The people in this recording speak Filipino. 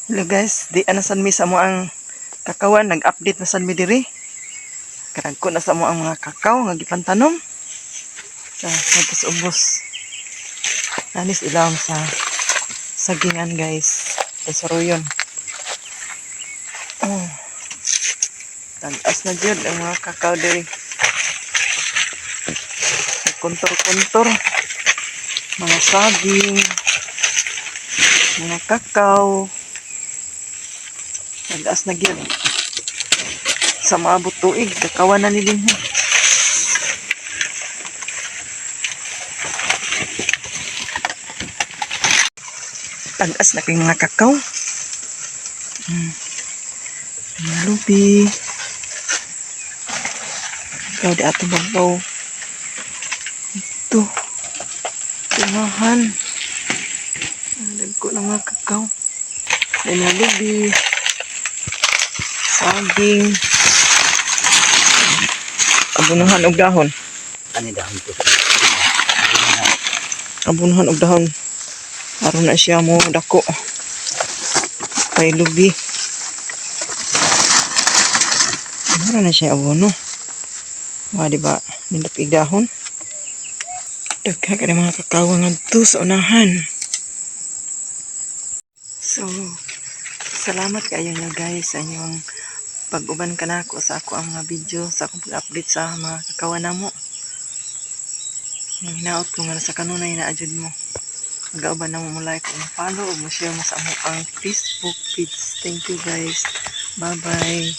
Hello guys, di anasan mi sa mo ang kakawan, nag-update na san mi diri. Karagko na sa mo ang mga kakao nga gipantanom. Sa nagkasubos. Anis ilawom sa sagingan guys. Sa saruyon. Oh. Tagas na jud ang mga kakao diri. Kuntor-kuntor. Mga saging. Mga kakao. Tagas na gyud. Sa maabot tuig, kakawan na nilin mo. Tagas na kay mga kakao. Mga lupi. Ikaw di ato babaw. Ito. Tumahan. Dagko ng mga kakao. Mga lupi. Saging. Abunuhan og dahon. Ani dahon to. Abunuhan og dahon. Aron na siya mo dako. Kay lubi. Aron na siya abono. Diba? Nilapig dahon. Dagka ka mga kakao ngadto sa unahan. So, salamat kayo nyo guys sa inyong pag-uban ka na ako sa ako ang mga video, sa akong pag-update sa mga kakawan na mo. Hinaot ko nga sa kanunay na adjud mo. Mag-auban na mo like kung follow o mo share mo sa among ang Facebook page. Thank you guys. Bye bye.